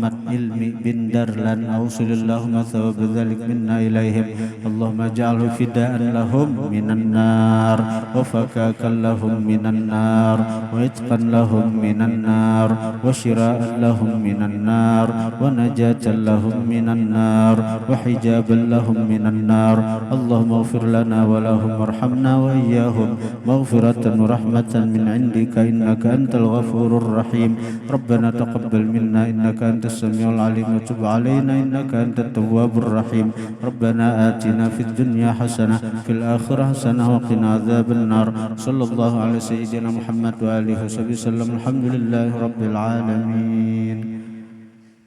Muhammad Ilmi bin Darlan ausilillahumma thawab dzalik minna ilaihim Allahumma ja'alhu fidaan lahum minan nar wa fakakan lahum minan nar wa itqan lahum minan nar wa shiraan lahum minan nar wa najatan lahum minan nar wa hijaban lahum minan nar Allahumma ighfir lana wa lahum warhamna wa iyyahum maghfiratan wa rahmatan min indika innaka antal ghafurur rahim Rabbana taqabbal minna innaka antas samiul alim wa tub alaina innaka antat tawwabur rahim Rabbana atina fid dunya hasanah fil akhirati hasanah wa qina adzaban nar sallallahu ala sayyidina Muhammad wa alihi wasallam alhamdulillahi rabbil alamin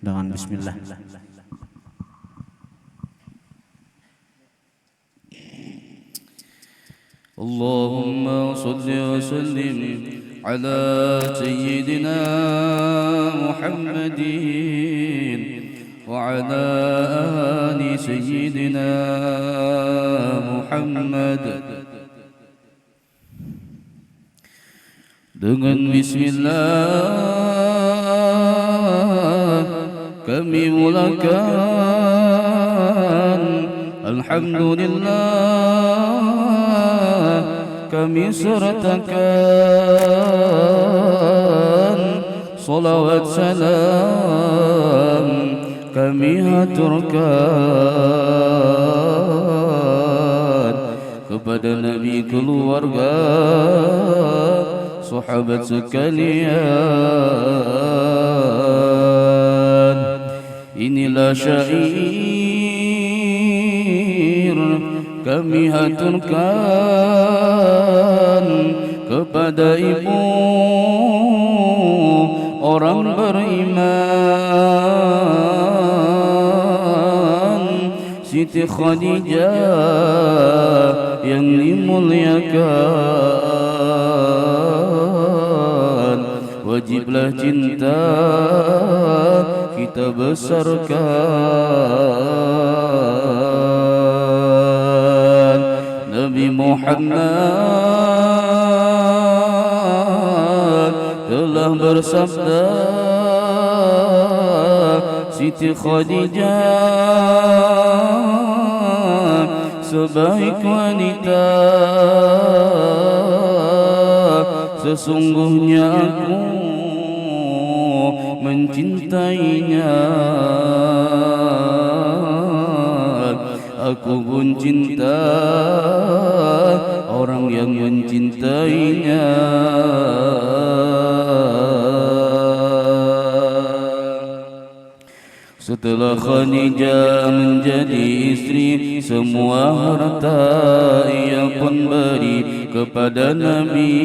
dengan bismillah Allahumma salli wa sallim ala sayyidina Muhammadin wa ala ali sayyidina Muhammad dengan bismillah kami mulakan alhamdulillah kami sertakan salawat salam kami haturkan kepada Nabi keluarga sahabat sekalian inilah syair kami haturkan kepada ibu orang beriman Siti Khadijah yang dimuliakan wajiblah cinta kita besarkan Nabi Muhammad telah bersabda Siti Khadijah sebaik wanita sesungguhnya aku mencintainya aku pun cinta orang yang mencintainya setelah Khadijah menjadi istri semua harta ia pun beri kepada Nabi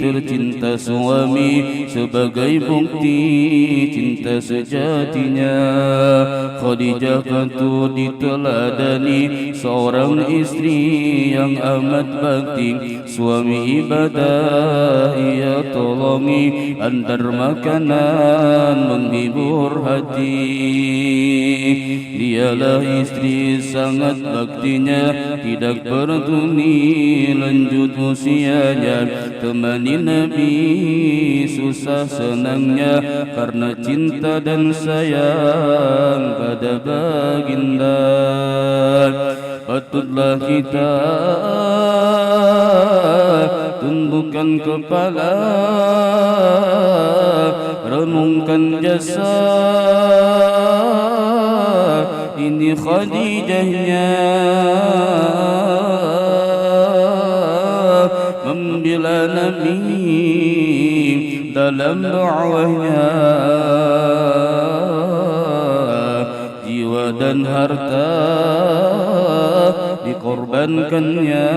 tercinta suami sebagai bukti cinta sejatinya Khadijah patut diteladani seorang istri yang amat bakti suami ibadah ia tolongi antar makanan menghibur hati dialah istri sangat baktinya tidak peduli lanjut usianya temani Nabi susah senangnya karena cinta dan sayang pada baginda patutlah kita tundukkan kepala renungkan jasa ini Khadijahnya membela Nabi dalam dakwahnya jiwa dan harta dikorbankannya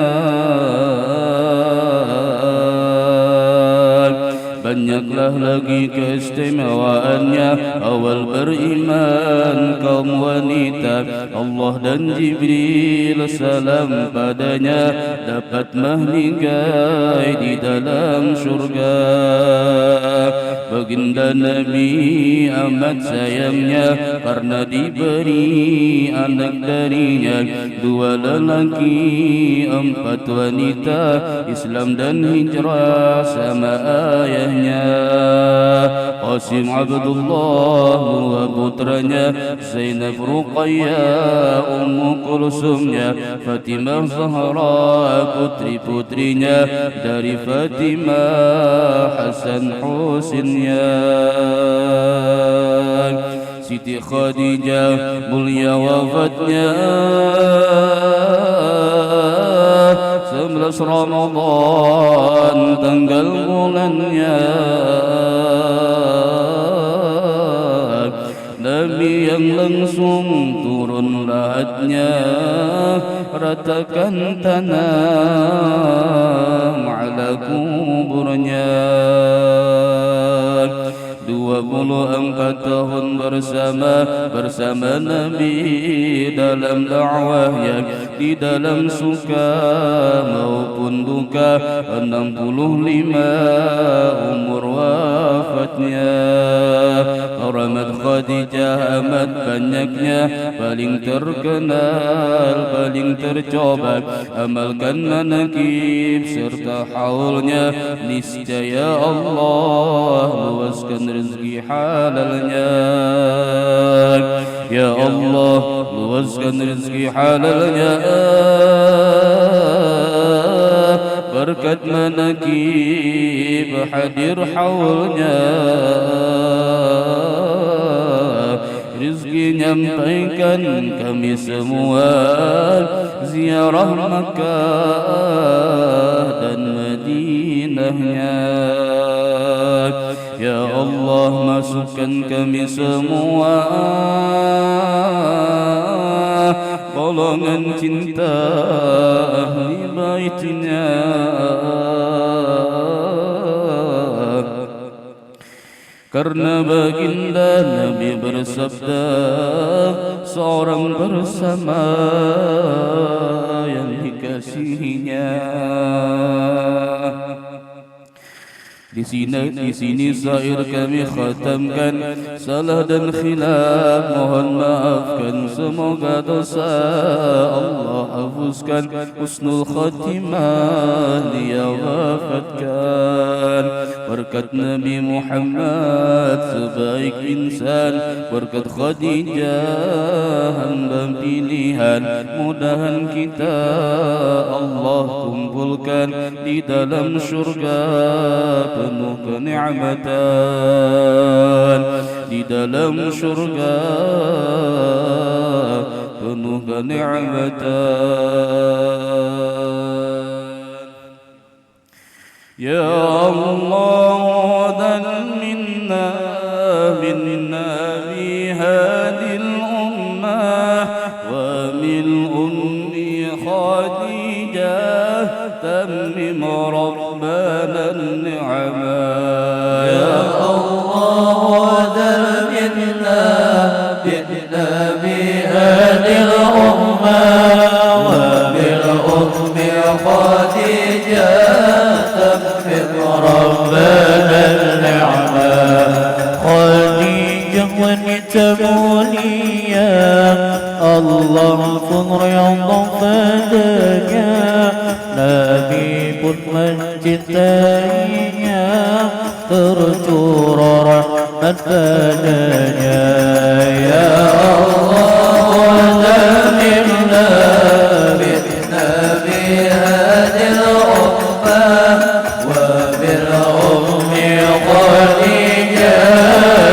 banyaklah lagi keistimewaannya awal beriman kaum wanita Allah dan Jibril salam padanya dapat mahligai di dalam surga baginda Nabi amat sayangnya karena diberi anak darinya dua lelaki empat wanita Islam dan hijrah sama ayahnya Qasim Abdullah Abu putranya Zainab Ruqayyah Ummu Kulsumnya Fatimah Zahra putri-putrinya dari Fatimah Hasan Husinnya Siti Khadijah mulia wafatnya 11 Ramadan tanggal bulannya Nabi yang langsung turun lahatnya ratakan tanah ala kuburnya 24 tahun bersama Nabi dalam dakwahnya di dalam suka maupun duka 65 umur wafatnya Rahmat Khadijah amat banyaknya paling terkenal paling tercoba amalkan manakib serta haulnya niscaya Allah luaskan rezeki halalnya ya Allah luaskan rezeki halalnya berkat manakib hadir haulnya rizki nyampaikan kami semua ziarah Makkah dan Madinahnya ya Allah masukkan kami semua golongan cinta ahli baitnya karena baginda Nabi bersabda seorang bersama yang dikasihinya Di sini sair kami khatamkan salah dan khilaf mohon maafkan semoga dosa Allah hapuskan husnul khatimah dia wafatkan berkat Nabi Muhammad sebaik insan berkat Khadijah hamba pilihan mudahan kita Allah kumpulkan di dalam syurga penuh kenikmatan di dalam syurga penuh kenikmatan ya Allah dan minna bi hadil ummah wa min ummi Khadijah tammim rabbana النعماء يا الله ودمنا بالنبي هذه الأمة وبالأم خديجة تمم ربنا النعماء خديجة ونتموليا الله فنريض فدايا Nabi pun mencintainya tercurah rahmat padanya ya Allah damirna bin Nabi hadil ummah wa bil ummi Khadijah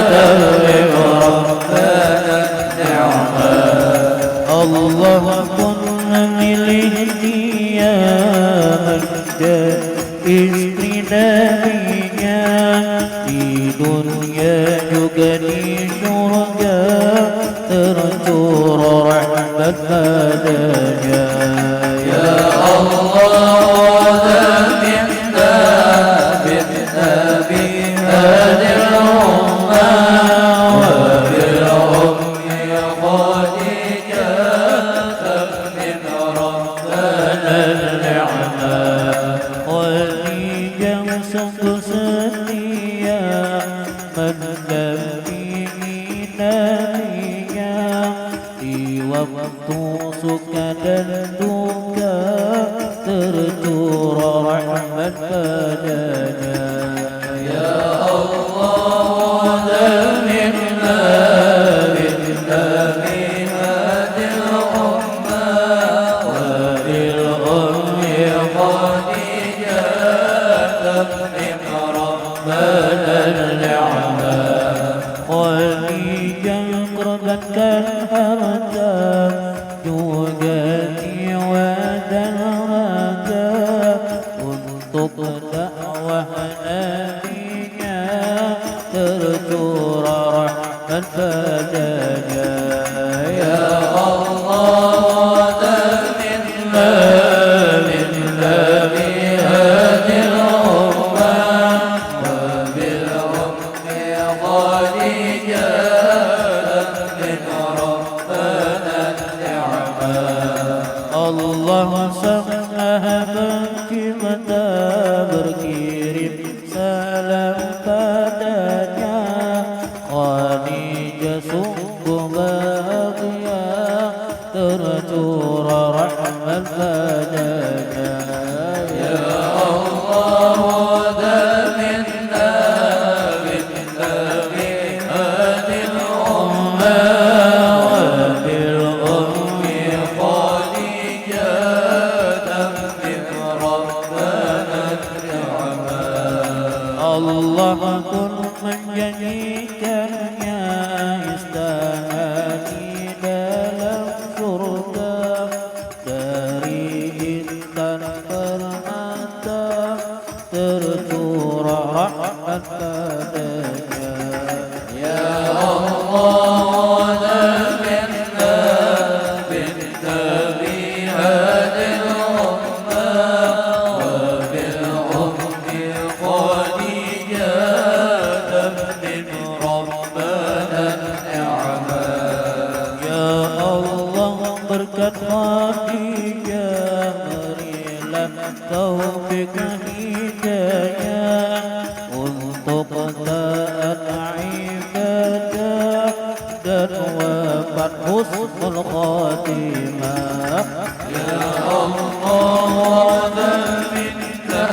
tawim rabbana ni'mah Allah pun memilih dia dan istri Nabinya di dunia juga di surga tercurah rahmat padanya ya Allah damirna bin Nabi hadil ummah wa bil ummi Khadijah tamin rabbana sungguh setia mendampingi Nabinya di waktu suka dan duka tercurah rahmat padanya ya Allah damirna Khadijah korbankan harta juga jiwa dan raga untuk dakwah Nabi-Nya, tercurah rahmat padanya. Ya Allah daminna min Nabi hadil ummah wa bil ummi Khadijah min Rabbana ni'mah. Allah sangat bercipta berkirim salam padanya. Khadijah sungguh bahagia, tercurah rahmat padanya. Ya Allah daminna min Nabi hadil ummah wa bil ummi Khadijah min Rabbana ni'mah. Allah pun menjanjikannya istana di dalam surga dari intan permata, tercurah rahmat padanya. Ya Allah daminna min Nabi hadil ummah wa bil ummi Khadijah min Rabbana ni'mah. Ya Allah berkat Khadijah berilah taufik hidayah untuk taat ibadah dan wafat husnul khatimah. Ya Allah daminna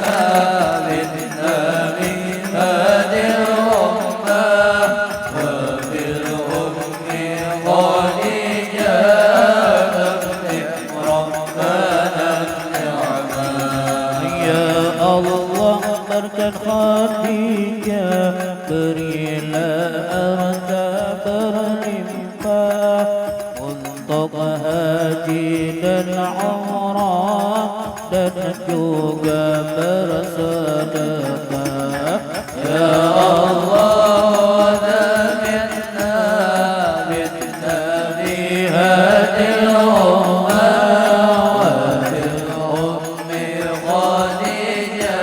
min Nabi hadil ummah wa bil ummi Khadijah min Rabbana ni'mah. Ya Allah berkat Khadijah berilah harta berlimpah untuk haji dan umrah dan juga bersedekah. Ya Allah daminna min Nabi hadil ummah wa bil ummi Khadijah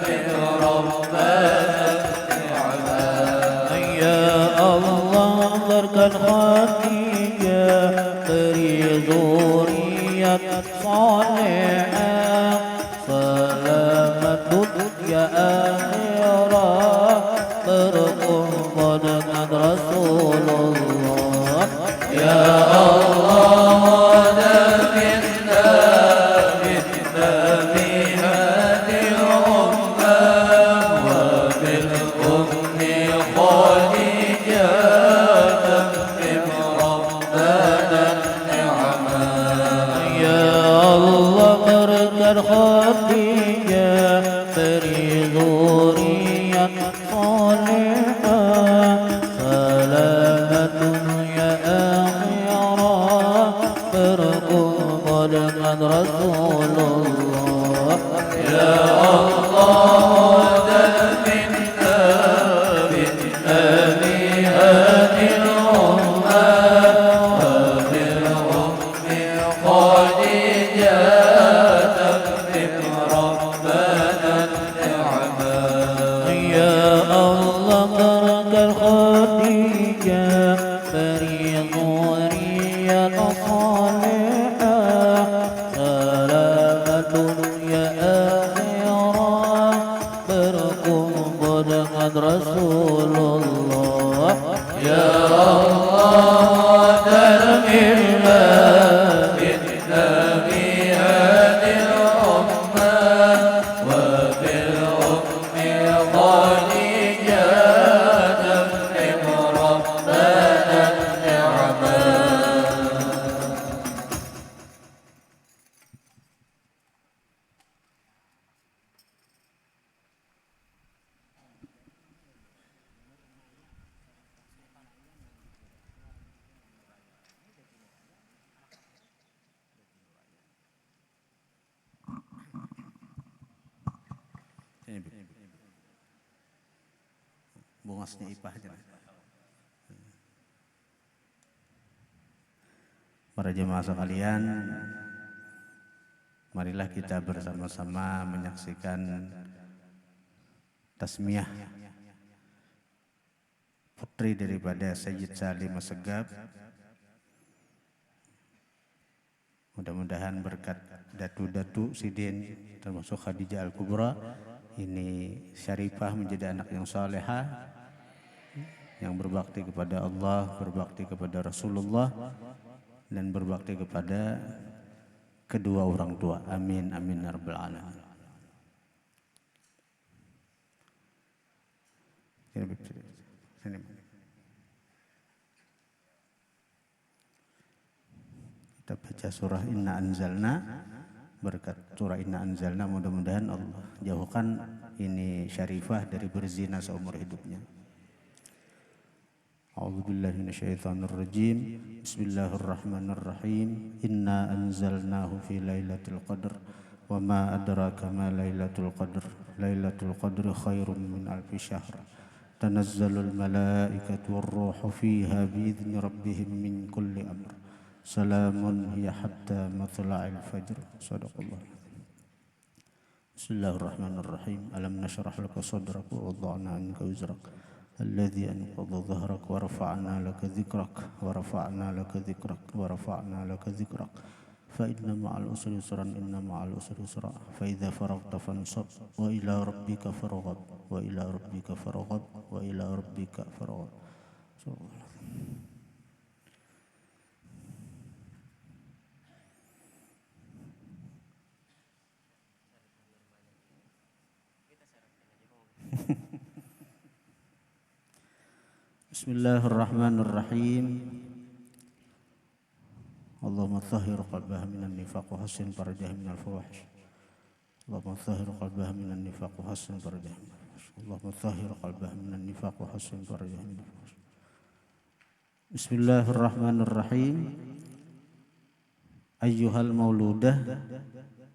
min Rabbana ni'mah. Ya Allah berkat Khadijah beri zuriat salihah, selamat dunia akhirat, berkumpul dengan Rasulullah. Ya Allah daminna min Nabi hadil ummah wa bil ummi Khadijah min Rabbana ni'mah. Ya Allah berkat Khadijah beri zuriat salihah, selamat dunia akhirat, berkumpul dengan Rasulullah. Ya Allah daminna min Nabi hadil ummah wa bil ummi Khadijah min Rabbana ni'mah. Ya Allah berkat Khadijah beri zuriat salihah, selamat dunia akhirat, berkumpul dengan Rasulullah. Ya Allah daminna min Nabi hadil ummah wa bil ummi Khadijah min Rabbana ni'mah. bongosnya ipahnya. Para jemaah sekalian, marilah kita bersama-sama menyaksikan tasmiyah putri daripada Sayyid Salim Assegaf. Mudah-mudahan berkat datu-datu Sidin termasuk Khadijah Al-Kubra ini syarifah menjadi anak yang salehah, yang berbakti kepada Allah, berbakti kepada Rasulullah, dan berbakti kepada kedua orang tua. Amin amin ya rabbal alamin. Kita baca surah Inna Anzalna. Berkat surah Inna Anzalna mudah-mudahan Allah jauhkan ini syarifah dari berzina seumur hidupnya. A'udzubillahi minasyaitonirrajim. Bismillahirrahmanirrahim. Inna anzalnahu fi lailatul qadr wa ma adraka ma lailatul qadr. Lailatul qadri khairum min alfi syahr. Tanazzalul malaikatu war-ruhu fiha bi'izni rabbihim min kulli amr. Salamun hiya hatta matla'il fajr. Shadaqallah. Bismillahirrahmanirrahim. Alam nashrah laka sadrak wa wada'na 'anka wizrak. الذي أنقض ظهرك ورفعنا لك ذكرك فإن مع العسر يسرا إن مع العسر يسرا فإذا فرغت فانصب وإلى ربك فارغب. Bismillahirrahmanirrahim. Allahumma tahhir qalbaha minan nifaq wa hassin farjaha minal fawahish. Allahumma tahhir qalbaha minan nifaq wa hassin farjaha minal fawahish. Allahumma tahhir qalbaha minan nifaq wa hassin farjaha minal fawahish. Bismillahirrahmanirrahim. Ayyuhal mauludah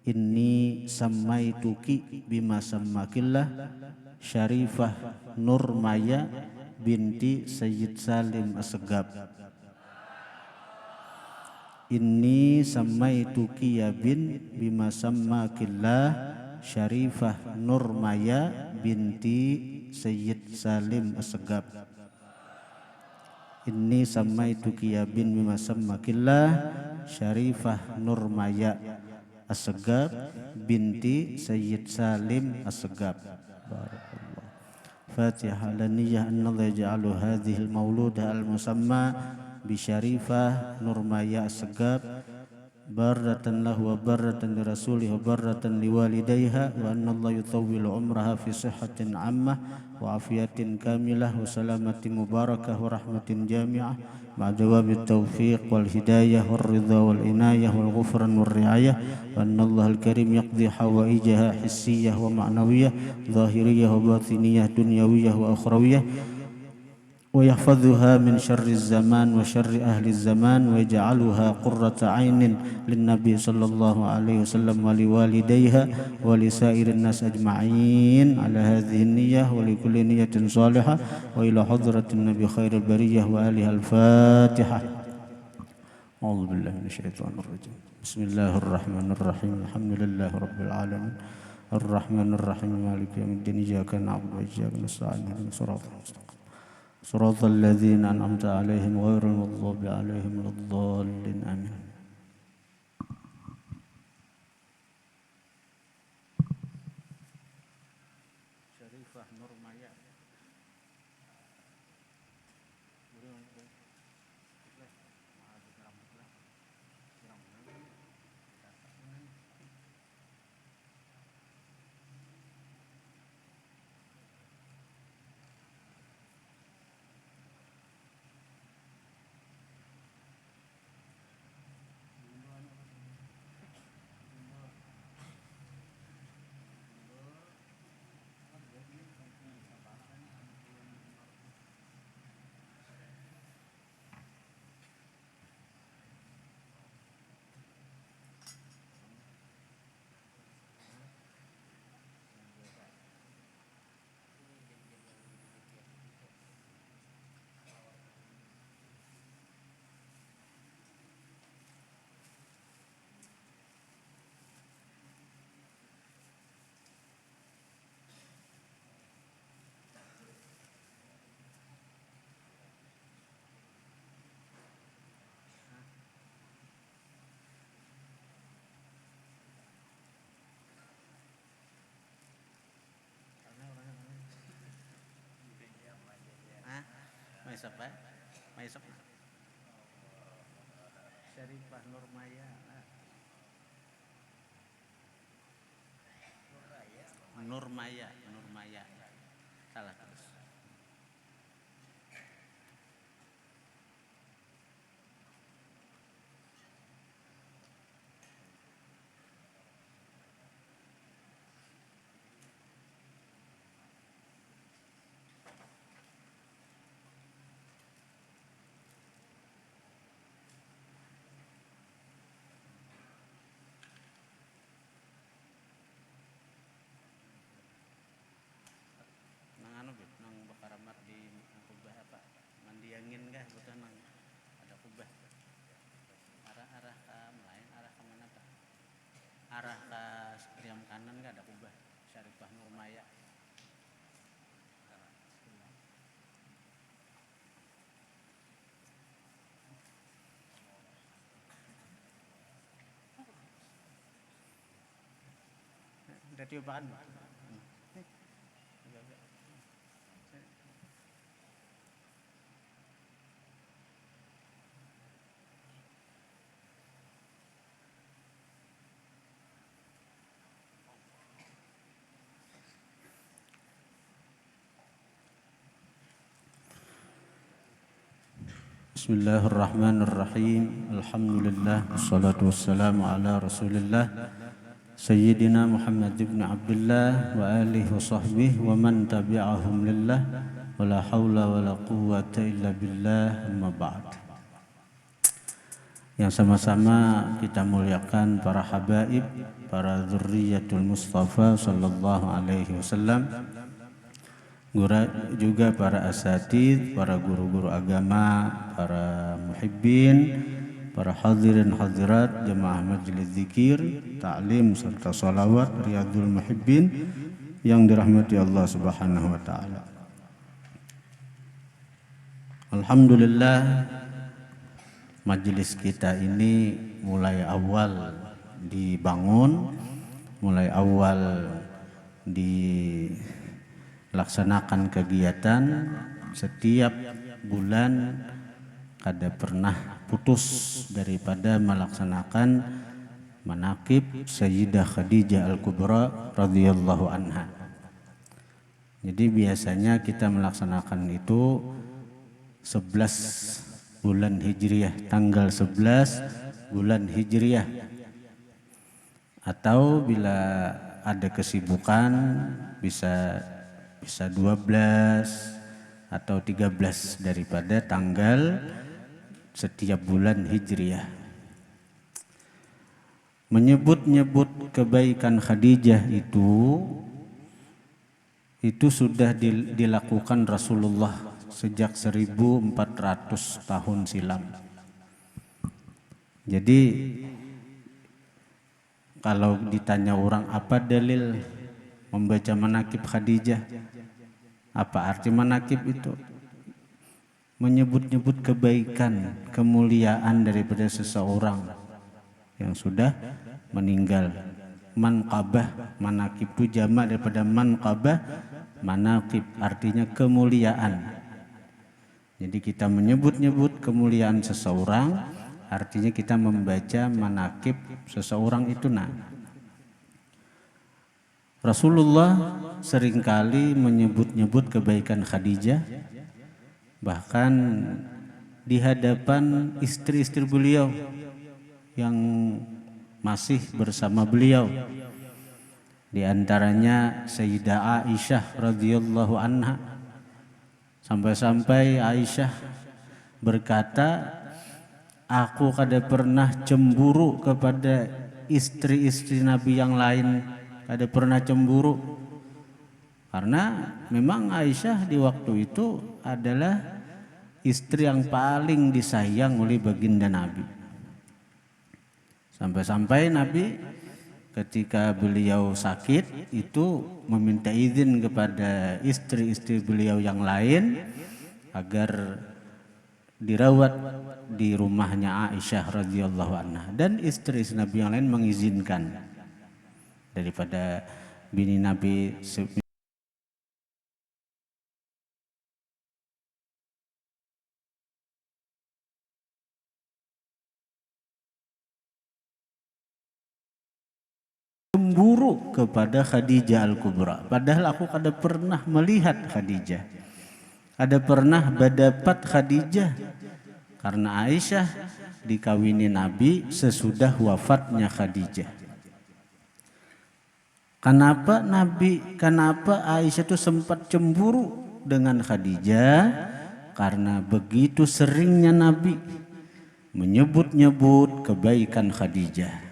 inni sammaituki bima sammakillah Syarifah Nurmaya binti Sayyid Salim Assegaf. Inni sammaituki ya bin bima sammakillah Syarifah Nurmaya binti Sayyid Salim Assegaf. Inni sammaituki ya bin bima sammakillah Syarifah Nurmaya Assegaf binti Sayyid Salim Assegaf. Barakallah. Fatihah dan niyah an Allah yaj'alu hadhil mauludah al-musamma bi Syarifah Nurmaya Assegaf barratan lahu wa barratan li rasulih wa barratan li walidayha wa anna Allah yutawwilu umraha fi sihhatin ammah wa afiyatin kamilah wa salamatin mubarakah wa rahmatin jami'ah ma'a dawamit taufiq wal hidayah wal ridha wal inayah wal ghufran wal riayah wa anna Allah al-karim yaqdi hawaijaha hissiyah wa ma'nawiyah zahiriyah wa batiniyah dunyawiyah wa akhrawiyah wa yahfadhuha min syarri zaman wa syarri ahli zaman wa yaj'aluha qurrata ainin lin nabi sallallahu alaihi wasallam wa liwalidayha wa li sairin nas ajma'in ala hadhihi niyyah wa li kulli niyyatin salihah wa ila hadratin nabi khairil bariyah wa alihi al-fatihah. A'udzu billahi minasyaitonir rajim. Bismillahirrahmanirrahim. Alhamdulillahi rabbil alamin. Arrahmanir rahim maliki yaumiddin. Iyyaka na'budu wa iyyaka nasta'in. Ihdinas siratal mustaqim. صراط الذين أنعمت عليهم غير المغضوب عليهم ولا الضالين آمين. Syarifah Nurmaya. siapa? Maisok. Syarifah Nurmaya. Nurmaya. Salah terus. Nang bakaramat di kubah apa? Mandi angin kah? Betul nang ada kubah. Arah ke Melayan, arah ke mana Pak? Arah ke Riam kanan kah ada kubah? Syarifah Nurmaya. Udah tiupan. Bismillahirrahmanirrahim. Alhamdulillah wassalatu wassalamu ala Rasulillah Sayyidina Muhammad ibn Abdullah wa alihi wa sahbihi wa man tabi'ahum lillah wa la hawla wa la quwwata illa billah amma ba'd. Yang sama-sama kita muliakan para habaib, para dzurriyyatul Mustafa sallallahu alaihi wasallam, juga para asatidz, para guru-guru agama, para muhibbin, para hadirin hadirat jemaah majelis zikir, ta'lim serta salawat riyadul muhibbin yang dirahmati Allah Subhanahu wa taala. Alhamdulillah, majelis kita ini mulai awal dibangun, mulai awal dilaksanakan kegiatan, setiap bulan kada pernah putus daripada melaksanakan manaqib Sayyidah Khadijah Al-Kubra radhiyallahu anha. Jadi biasanya kita melaksanakan itu 11 bulan Hijriah, tanggal 11 bulan Hijriah. Atau bila ada kesibukan bisa 12 atau 13 daripada tanggal setiap bulan Hijriah. Menyebut-nyebut kebaikan Khadijah itu sudah dilakukan Rasulullah sejak 1400 tahun silam. Jadi kalau ditanya orang apa dalil membaca manaqib Khadijah, apa arti manaqib itu? Menyebut-nyebut kebaikan, kemuliaan daripada seseorang yang sudah meninggal. Manqabah, manaqib itu jamak daripada manqabah, manaqib artinya kemuliaan. Jadi kita menyebut-nyebut kemuliaan seseorang, artinya kita membaca manaqib seseorang itu. Rasulullah seringkali menyebut-nyebut kebaikan Khadijah, bahkan di hadapan istri-istri beliau yang masih bersama beliau. Di antaranya Sayyidah Aisyah radhiyallahu anha. Sampai-sampai Aisyah berkata, aku kada pernah cemburu kepada istri-istri Nabi yang lain, kada pernah cemburu. Karena memang Aisyah di waktu itu adalah istri yang paling disayang oleh baginda Nabi. Sampai-sampai Nabi ketika beliau sakit itu meminta izin kepada istri-istri beliau yang lain agar dirawat di rumahnya Aisyah radhiyallahu anha, dan istri-istri Nabi yang lain mengizinkan daripada bini Nabi cemburu kepada Khadijah Al-Kubra. Padahal aku kada pernah melihat Khadijah, kada pernah berdapat Khadijah, karena Aisyah dikawini Nabi sesudah wafatnya Khadijah. Kenapa Aisyah itu sempat cemburu dengan Khadijah? Karena begitu seringnya Nabi menyebut-nyebut kebaikan Khadijah,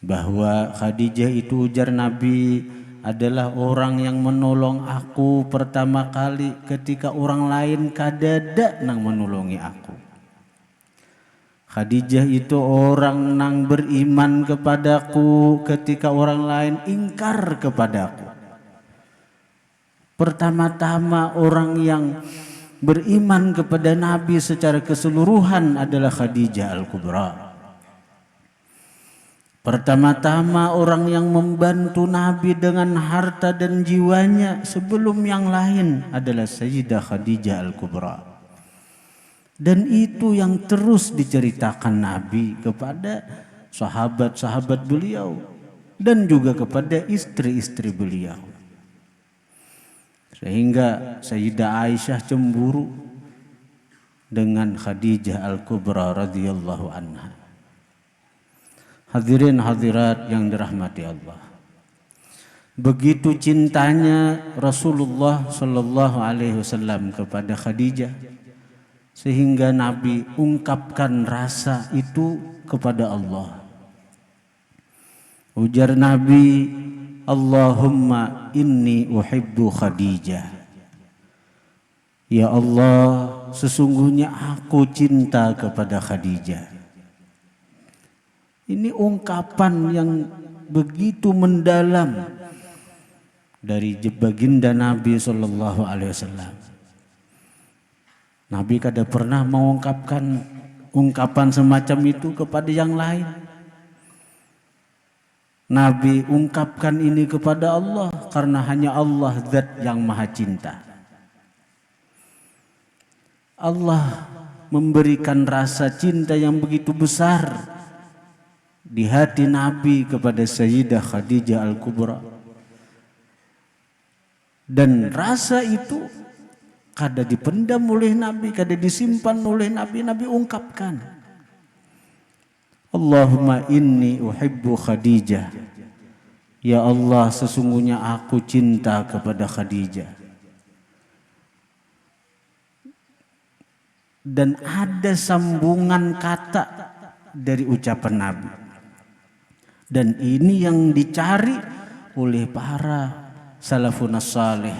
bahwa Khadijah itu ujar Nabi adalah orang yang menolong aku pertama kali ketika orang lain kadada nang menolongi aku. Khadijah itu orang nang beriman kepadaku ketika orang lain ingkar kepadaku. Pertama-tama orang yang beriman kepada Nabi secara keseluruhan adalah Khadijah Al-Kubra. Pertama-tama orang yang membantu Nabi dengan harta dan jiwanya sebelum yang lain adalah Sayyidah Khadijah Al-Kubra. Dan itu yang terus diceritakan Nabi kepada sahabat-sahabat beliau dan juga kepada istri-istri beliau. Sehingga Sayyidah Aisyah cemburu dengan Khadijah Al-Kubra radhiyallahu anha. Hadirin hadirat yang dirahmati Allah. Begitu cintanya Rasulullah sallallahu alaihi wasallam kepada Khadijah sehingga Nabi ungkapkan rasa itu kepada Allah. Ujar Nabi, Allahumma inni uhibbu Khadijah. Ya Allah, sesungguhnya aku cinta kepada Khadijah. Ini ungkapan yang begitu mendalam dari baginda Nabi sallallahu alaihi wasallam. Nabi kada pernah mengungkapkan ungkapan semacam itu kepada yang lain. Nabi ungkapkan ini kepada Allah karena hanya Allah zat yang maha cinta. Allah memberikan rasa cinta yang begitu besar di hati Nabi kepada Sayyidah Khadijah Al-Kubra. Dan rasa itu kada dipendam oleh Nabi, kada disimpan oleh Nabi. Nabi ungkapkan, Allahumma inni uhibbu Khadijah. Ya Allah, sesungguhnya aku cinta kepada Khadijah. Dan ada sambungan kata dari ucapan Nabi. Dan ini yang dicari oleh para salafun salih.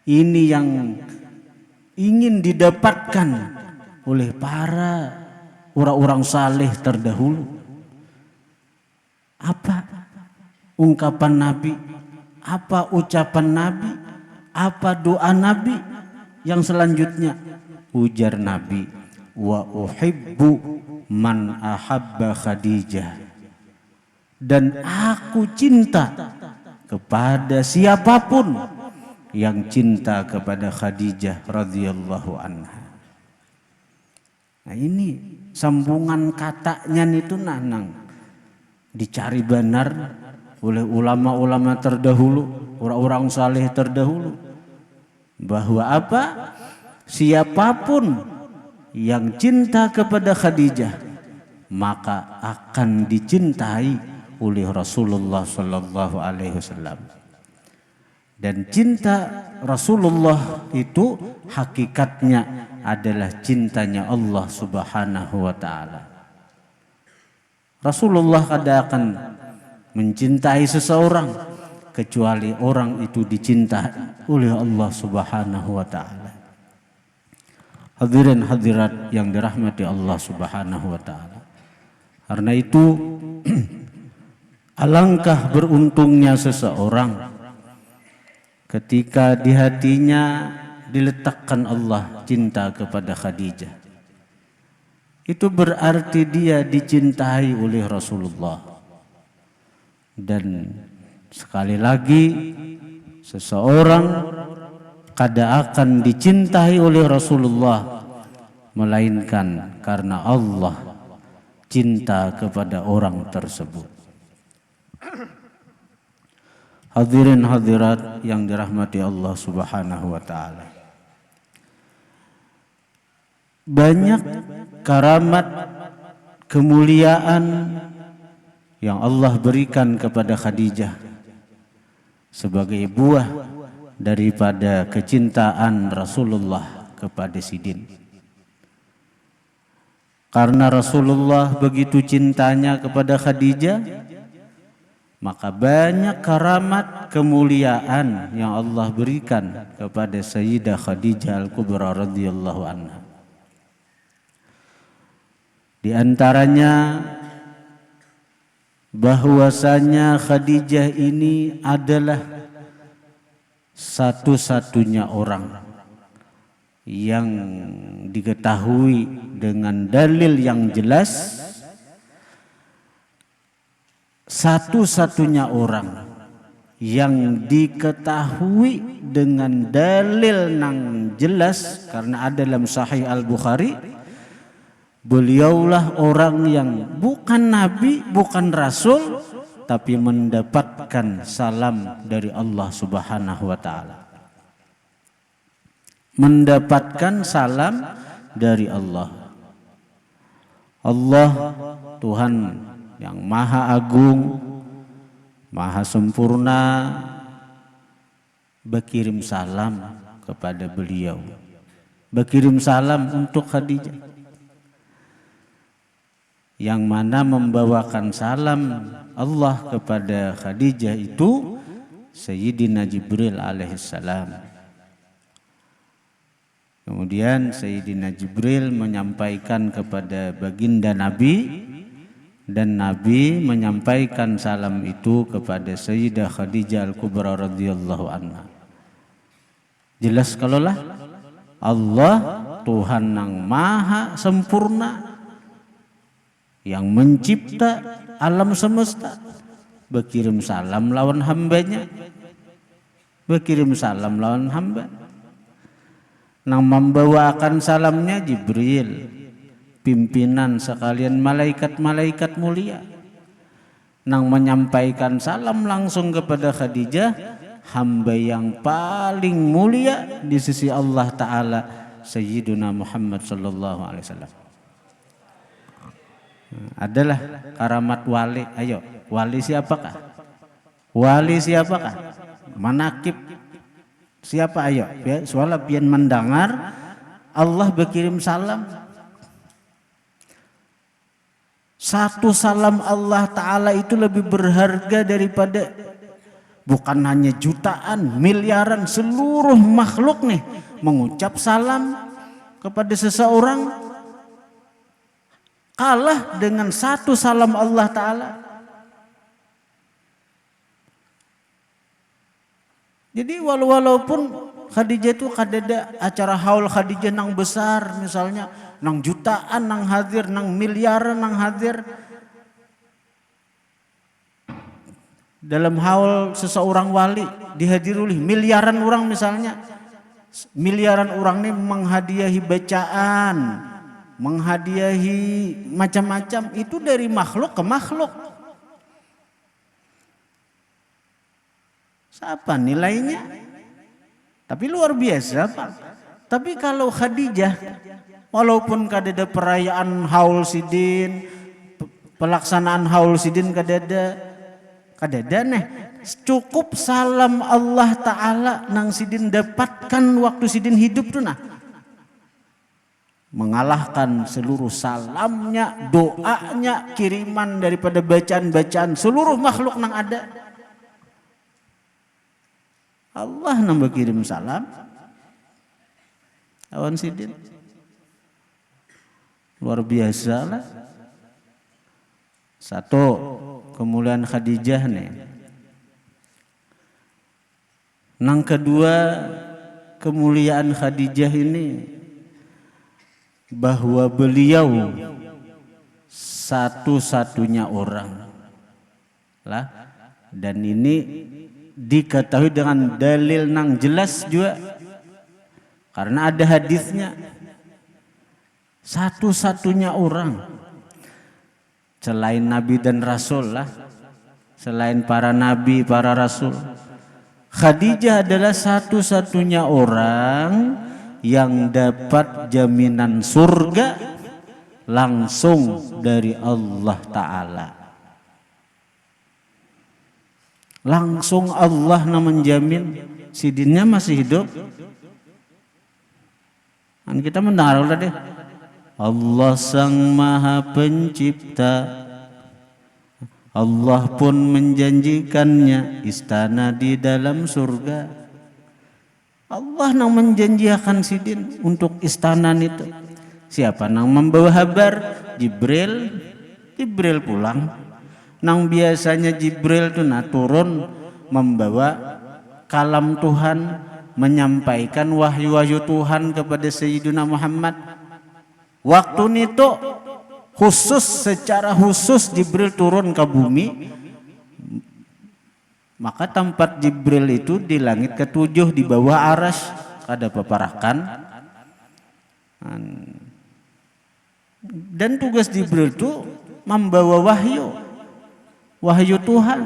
Ini yang ingin didapatkan oleh para orang-orang saleh terdahulu. Apa ungkapan Nabi? Apa ucapan Nabi? Apa doa Nabi? Yang selanjutnya ujar Nabi, wa uhibbu man ahabba Khadijah. Dan aku cinta kepada siapapun yang cinta kepada Khadijah radhiyallahu anha. Nah ini sambungan katanya itu nanang dicari benar oleh ulama-ulama terdahulu, orang-orang saleh terdahulu, bahwa apa? Siapapun yang cinta kepada Khadijah maka akan dicintai oleh Rasulullah sallallahu alaihi wasallam. Dan cinta Rasulullah itu hakikatnya adalah cintanya Allah Subhanahu wa taala. Rasulullah kada akan mencintai seseorang kecuali orang itu dicintai oleh Allah Subhanahu wa taala. Hadirin hadirat yang dirahmati Allah Subhanahu wa taala. Karena itu alangkah beruntungnya seseorang ketika di hatinya diletakkan Allah cinta kepada Khadijah. Itu berarti dia dicintai oleh Rasulullah. Dan sekali lagi seseorang kada akan dicintai oleh Rasulullah melainkan karena Allah cinta kepada orang tersebut. Hadirin hadirat yang dirahmati Allah Subhanahu wa taala. Banyak karamat kemuliaan yang Allah berikan kepada Khadijah sebagai buah daripada kecintaan Rasulullah kepada Sidin. Karena Rasulullah begitu cintanya kepada Khadijah, maka banyak karamat kemuliaan yang Allah berikan kepada Sayyidah Khadijah Al-Kubra radhiyallahu anha. Di antaranya bahwasanya Khadijah ini adalah satu-satunya orang yang diketahui dengan dalil yang jelas, satu-satunya orang yang diketahui dengan dalil yang jelas, karena ada dalam Sahih Al-Bukhari, beliaulah orang yang bukan nabi, bukan rasul, tapi mendapatkan salam dari Allah Subhanahu wa taala. Mendapatkan salam dari Allah. Allah Tuhan yang maha agung, maha sempurna, berkirim salam kepada beliau. Berkirim salam untuk Khadijah. Yang mana membawakan salam Allah kepada Khadijah itu Sayyidina Jibril alaihissalam. Kemudian Sayyidina Jibril menyampaikan kepada baginda Nabi, dan Nabi menyampaikan salam itu kepada Sayyidah Khadijah Al-Kubra radhiyallahu anha. Jelas kalau lah Allah Tuhan yang maha sempurna, yang mencipta alam semesta, berkirim salam lawan hambanya, berkirim salam lawan hamba. Yang membawakan salamnya Jibril, pimpinan sekalian malaikat-malaikat mulia. Yang menyampaikan salam langsung kepada Khadijah, hamba yang paling mulia di sisi Allah Ta'ala, Sayyiduna Muhammad sallallahu alaihi wasallam. Adalah karamat wali. Ayo, wali siapakah? Wali siapakah? Manakib siapa? Ayo, ya, soalnya pian mendengar Allah berkirim salam. Satu salam Allah Ta'ala itu lebih berharga daripada bukan hanya jutaan, miliaran, seluruh makhluk nih mengucap salam kepada seseorang, kalah dengan satu salam Allah Ta'ala. Jadi walaupun Khadijah itu kadada acara haul Khadijah nang besar, misalnya nang jutaan nang hadir, nang miliaran nang hadir. Dalam haul seseorang wali dihadiri oleh miliaran orang, misalnya miliaran orang ini menghadiahi bacaan, menghadiahi macam-macam, itu dari makhluk ke makhluk. Siapa nilainya? Tapi luar biasa, Pak. Tapi kalau Khadijah, walaupun kadada perayaan haul sidin, pelaksanaan haul sidin kadada nih, cukup salam Allah Ta'ala nang sidin dapatkan waktu sidin hidup tuh nah, mengalahkan seluruh salamnya, doanya, kiriman daripada bacaan-bacaan seluruh makhluk nang ada. Allah nang berkirim salam awan sidin. Luar biasa lah. Satu, kemuliaan Khadijah nih. Nang kedua, kemuliaan Khadijah ini bahwa beliau satu-satunya orang lah, dan ini diketahui dengan dalil nang jelas juga, karena ada hadisnya. Satu-satunya orang selain Nabi dan Rasul lah, selain para nabi, para rasul. Khadijah adalah satu-satunya orang yang dapat jaminan surga langsung dari Allah Ta'ala. Langsung Allah menjamin. Sidinnya masih hidup. Kan kita mendengar tadi, Allah Sang Maha Pencipta, Allah pun menjanjikannya istana di dalam surga. Allah yang menjanjikan sidin untuk istana itu. Siapa yang membawa kabar? Jibril. Jibril pulang. Nang biasanya Jibril itu turun membawa kalam Tuhan, menyampaikan wahyu-wahyu Tuhan kepada Sayyidina Muhammad. Waktu itu secara khusus Jibril turun ke bumi. Maka tempat Jibril itu di langit ketujuh di bawah arasy ada peparakan. Dan tugas Jibril itu membawa wahyu Tuhan.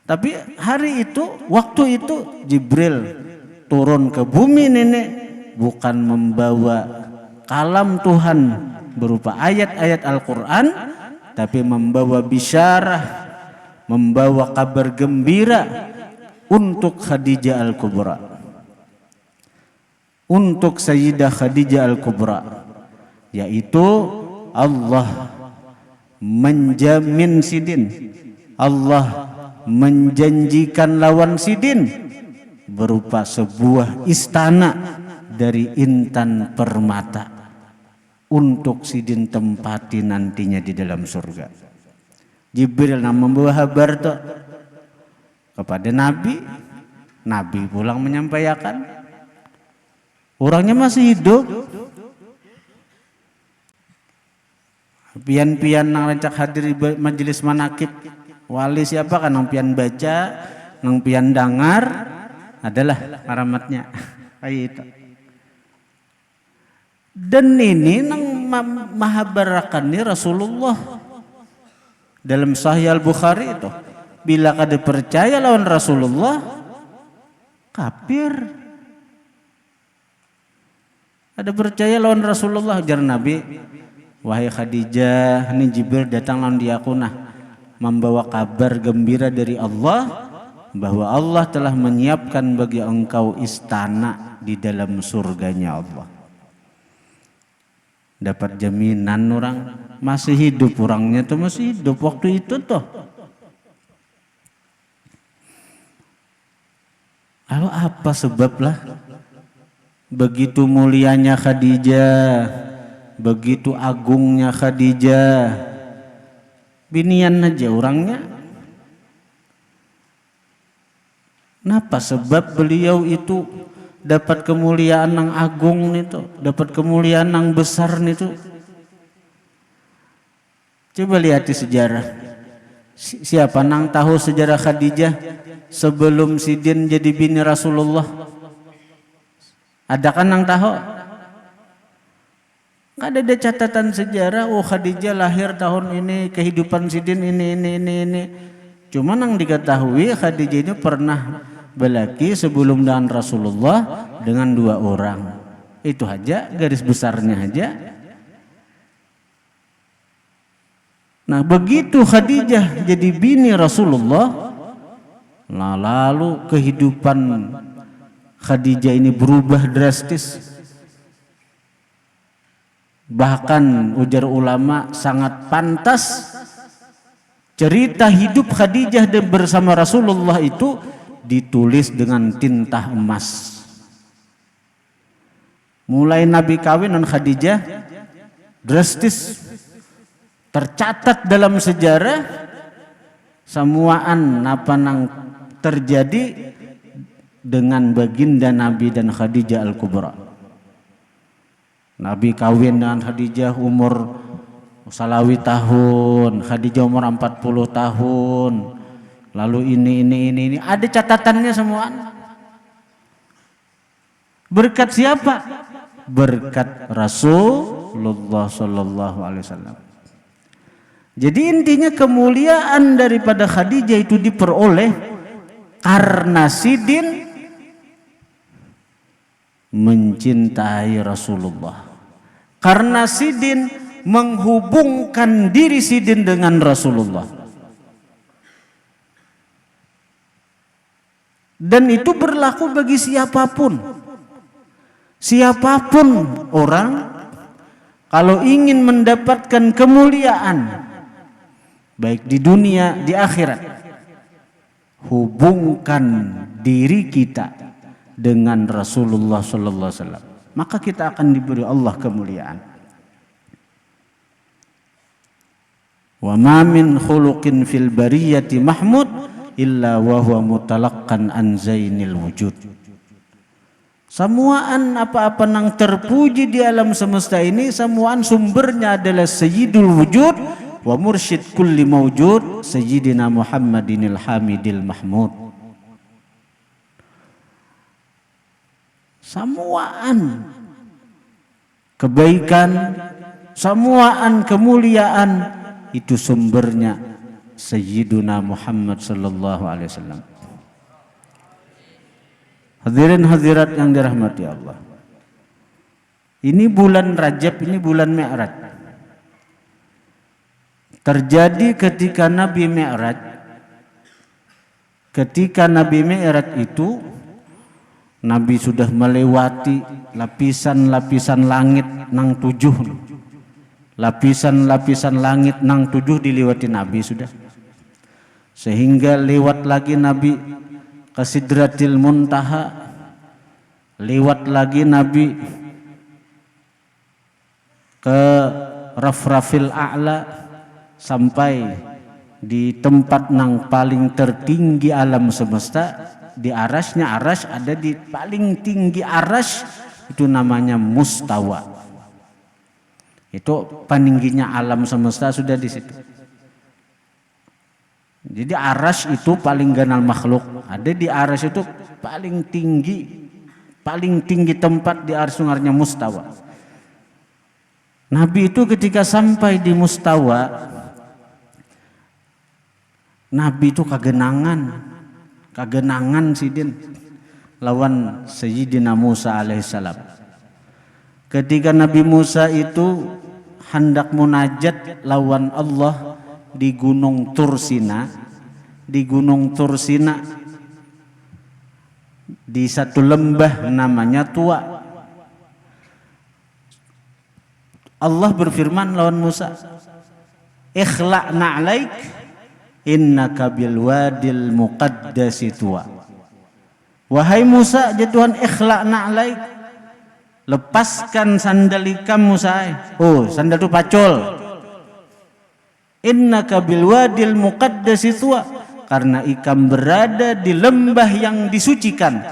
Tapi hari itu, waktu itu Jibril turun ke bumi nenek bukan membawa kalam Tuhan berupa ayat-ayat Al-Quran, tapi membawa bisyarah, membawa kabar gembira untuk Khadijah Al-Kubra, untuk Sayyidah Khadijah Al-Kubra, yaitu Allah menjamin sidin, Allah menjanjikan lawan sidin berupa sebuah istana dari intan permata untuk sidin tempati nantinya di dalam surga. Jibril membawa kabar itu kepada Nabi. Nabi pulang menyampaikan. Orangnya masih hidup. Pian-pian nang rancak hadir di majelis manakib wali siapa kan nang pian baca, nang pian dengar adalah alamatnya. Kayak itu. Dan ini nang mahabarakan ni Rasulullah dalam Sahih Al-Bukhari itu, bila kada percaya lawan Rasulullah kafir. Ada percaya lawan Rasulullah, jar Nabi, wahai Khadijah, ini Jibril datang lawan diakunah membawa kabar gembira dari Allah bahwa Allah telah menyiapkan bagi engkau istana di dalam surganya Allah. Dapat jaminan orang masih hidup, orangnya tuh masih hidup waktu itu tuh. Lalu apa sebablah begitu mulianya Khadijah, begitu agungnya Khadijah, binian aja orangnya. Kenapa? Sebab beliau itu dapat kemuliaan yang agung itu, dapat kemuliaan yang besar itu. Coba lihat di sejarah. Siapa nang tahu sejarah Khadijah sebelum sidin jadi bini Rasulullah? Ada kan nang tahu? Nggak ada catatan sejarah. Oh Khadijah lahir tahun ini, kehidupan sidin ini. Cuma nang diketahui Khadijah ini pernah belaki sebelum dengan Rasulullah dengan 2 orang. Itu aja garis besarnya aja. Nah begitu Khadijah jadi bini Rasulullah, nah lalu kehidupan Khadijah ini berubah drastis. Bahkan ujar ulama sangat pantas cerita hidup Khadijah bersama Rasulullah itu ditulis dengan tinta emas. Mulai Nabi kawin dengan Khadijah drastis tercatat dalam sejarah semuaan apa yang terjadi dengan baginda Nabi dan Khadijah Al-Kubra. Nabi kawin dengan Khadijah umur salawi tahun, Khadijah umur 40 tahun. Lalu ini ada catatannya semua. Berkat siapa? Berkat Rasulullah sallallahu alaihi wasallam. Jadi intinya kemuliaan daripada Khadijah itu diperoleh karena Sidin mencintai Rasulullah. Karena Sidin menghubungkan diri Sidin dengan Rasulullah. Dan itu berlaku bagi siapapun. Siapapun orang kalau ingin mendapatkan kemuliaan baik di dunia, di akhirat, hubungkan diri kita dengan Rasulullah sallallahu alaihi wasallam, maka kita akan diberi Allah kemuliaan. Wa ma min khuluqin fil bariyati mahmud illa wa huwa mutalaqqan an zainil wujud. Semuaan apa-apa yang terpuji di alam semesta ini, semuaan sumbernya adalah Sayyidul Wujud wa mursyid kulli mawjud Sayyidina Muhammadinil Hamidil Mahmud. Semuaan kebaikan, semuaan kemuliaan itu sumbernya Sayyiduna Muhammad sallallahu alaihi wasallam. Hadirin hadirat yang dirahmati Allah. Ini bulan Rajab, ini bulan Mi'raj. Terjadi ketika Nabi Mi'raj. Ketika Nabi Mi'raj itu Nabi sudah melewati lapisan-lapisan langit nang 7. Lapisan-lapisan langit nang 7 dilewati Nabi sudah. Sehingga lewat lagi Nabi ke Sidratil Muntaha, lewat lagi Nabi ke Rafrafil A'la, sampai di tempat nang paling tertinggi alam semesta, di arasnya. Aras ada di paling tinggi aras, itu namanya Mustawa. Itu peningginya alam semesta sudah di situ. Jadi aras itu paling ganal makhluk. Ada di aras itu paling tinggi tempat di aras sungarnya Mustawa. Nabi itu ketika sampai di Mustawa, Nabi itu kagenangan Sidin lawan Sayyidina Musa alaihissalam. Ketika Nabi Musa itu hendak munajat lawan Allah di Gunung Tursina, di satu lembah namanya Tua. Allah berfirman lawan Musa, "Ikhla'na 'alaik innaka bil wadil muqaddasi Tua." Wahai Musa, ya Tuhan, ikhla'na 'alaik, lepaskan sandal ikam Musa. Oh, sandal itu pacul. Innaka bil wadil muqaddasi Tuwa, karena ikam berada di lembah yang disucikan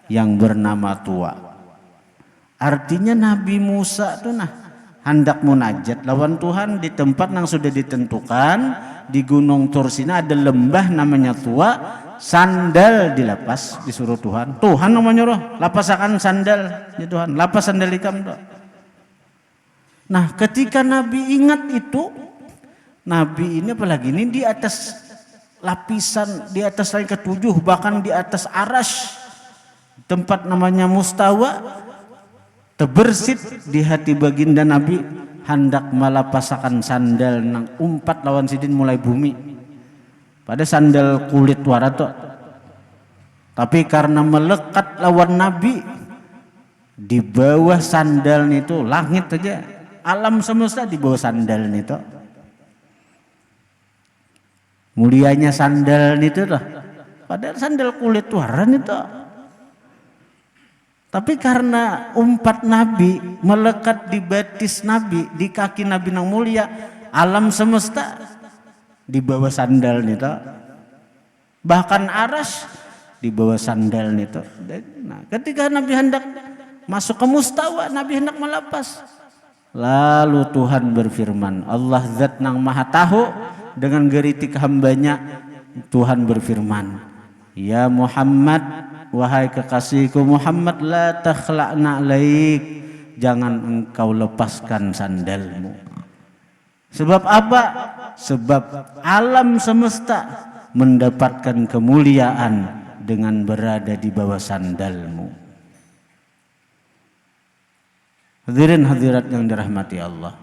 yang bernama Tuwa. Artinya Nabi Musa tuh hendak munajat lawan Tuhan di tempat yang sudah ditentukan di Gunung Tursina, ada lembah namanya Tuwa. Sandal dilepas, disuruh Tuhan. Tuhan namanya roh, lapasakan sandal ya Tuhan, lapas sandal ikam tuh. Nah, ketika Nabi ingat itu, Nabi ini apalagi ini di atas lapisan, di atas langit ke-7, bahkan di atas aras tempat namanya Mustawa, terbersit di hati baginda Nabi hendak malapasakan sandal nang umpat lawan Sidin mulai bumi. Pada sandal kulit warato, tapi karena melekat lawan Nabi, di bawah sandal itu langit aja, alam semesta di bawah sandal itu. Mulianya sandal itu lah, padahal sandal kulit waran itu. Tapi karena umpat Nabi melekat di batis Nabi, di kaki Nabi nang mulia, alam semesta di bawah sandal nito, bahkan aras di bawah sandal nito. Nah, ketika Nabi hendak masuk ke Mustawa, Nabi hendak melepas, lalu Tuhan berfirman, Allah zat nang maha tahu dengan geritik hambanya, Tuhan berfirman, ya Muhammad, wahai kekasihku Muhammad, la takhla'na alaik, jangan engkau lepaskan sandalmu. Sebab apa? Sebab alam semesta mendapatkan kemuliaan dengan berada di bawah sandalmu. Hadirin hadirat yang dirahmati Allah,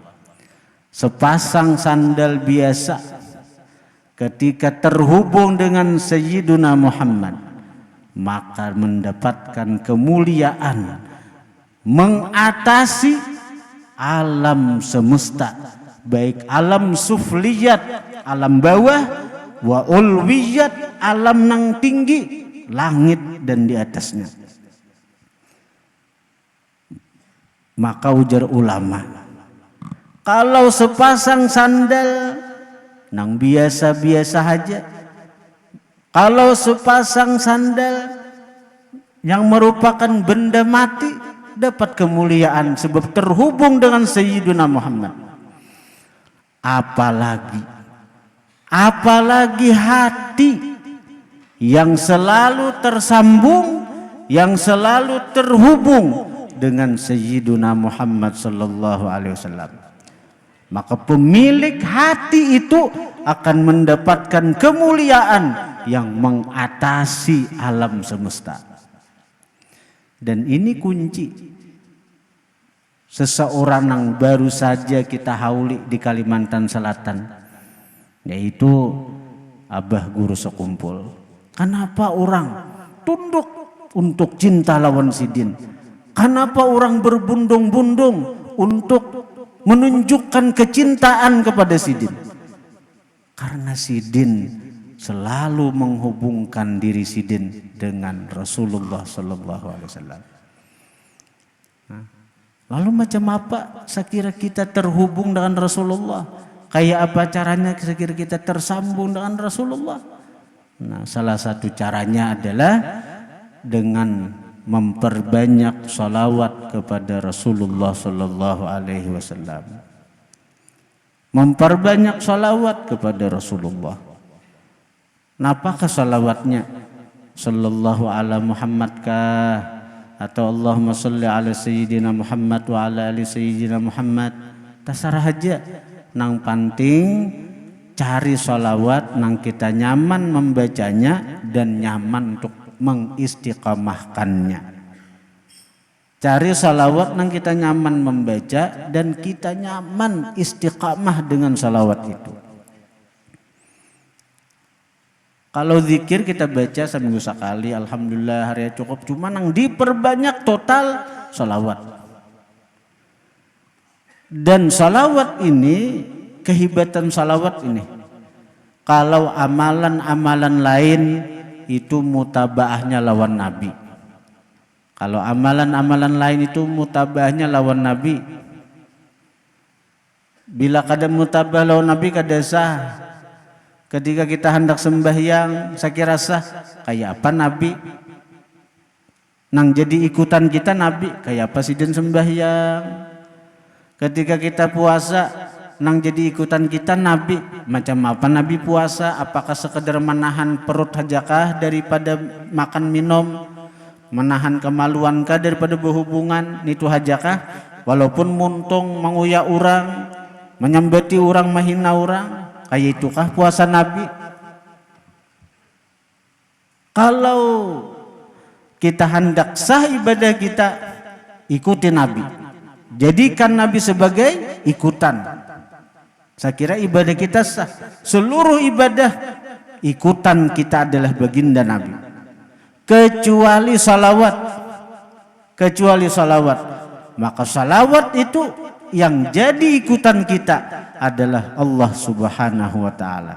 sepasang sandal biasa ketika terhubung dengan Sayyiduna Muhammad maka mendapatkan kemuliaan mengatasi alam semesta, baik alam sufliyat, alam bawah, wa ulwiyat, alam nang tinggi, langit dan di atasnya. Maka ujar ulama, kalau sepasang sandal nang biasa-biasa aja, kalau sepasang sandal yang merupakan benda mati dapat kemuliaan sebab terhubung dengan Sayyiduna Muhammad, apalagi hati yang selalu tersambung, yang selalu terhubung dengan Sayyiduna Muhammad sallallahu alaihi wasallam, maka pemilik hati itu akan mendapatkan kemuliaan yang mengatasi alam semesta. Dan ini kunci seseorang yang baru saja kita hauli di Kalimantan Selatan, yaitu Abah Guru Sekumpul. Kenapa orang tunduk untuk cinta lawan Sidin? Kenapa orang berbundung-bundung untuk menunjukkan kecintaan kepada Sidin? Karena Sidin selalu menghubungkan diri Sidin dengan Rasulullah sallallahu alaihi wasallam. Lalu macam apa sekira kita terhubung dengan Rasulullah? Kayak apa caranya sekira kita tersambung dengan Rasulullah? Nah, salah satu caranya adalah dengan memperbanyak salawat kepada Rasulullah sallallahu alaihi wasallam. Memperbanyak salawat kepada Rasulullah. Napakah salawatnya? Sallallahu ala Muhammad kah? Atau Allahumma salli ala Sayyidina Muhammad wa ala ali Sayyidina Muhammad? Terserah aja. Nang penting cari salawat nang kita nyaman membacanya dan nyaman untuk mengistiqamahkannya. Cari salawat nang kita nyaman membaca dan kita nyaman istiqamah dengan salawat itu. Kalau zikir kita baca seminggu sekali, alhamdulillah hari cukup. Cuma nang diperbanyak total salawat. Dan salawat ini, kehebatan salawat ini, kalau amalan-amalan lain itu mutabaahnya lawan Nabi. Kalau amalan-amalan lain itu mutabaahnya lawan Nabi. Bila kada mutabah lawan Nabi kada sah. Ketika kita hendak sembahyang, saya kira sah. Kayak apa Nabi? Nang jadi ikutan kita Nabi, kayak apa sidin sembahyang? Ketika kita puasa, nang jadi ikutan kita Nabi, macam apa Nabi puasa? Apakah sekedar menahan perut hajakah daripada makan minum, menahan kemaluankah daripada berhubungan itu hajakah? Walaupun muntung menguyak orang, menyembeti orang, menghina orang, kayak itukah puasa Nabi? Kalau kita hendak sah ibadah kita, ikuti Nabi, jadikan Nabi sebagai ikutan. Saya kira ibadah kita sah. Seluruh ibadah ikutan kita adalah baginda Nabi. Kecuali salawat. Kecuali salawat. Maka salawat itu yang jadi ikutan kita adalah Allah Subhanahu wa ta'ala.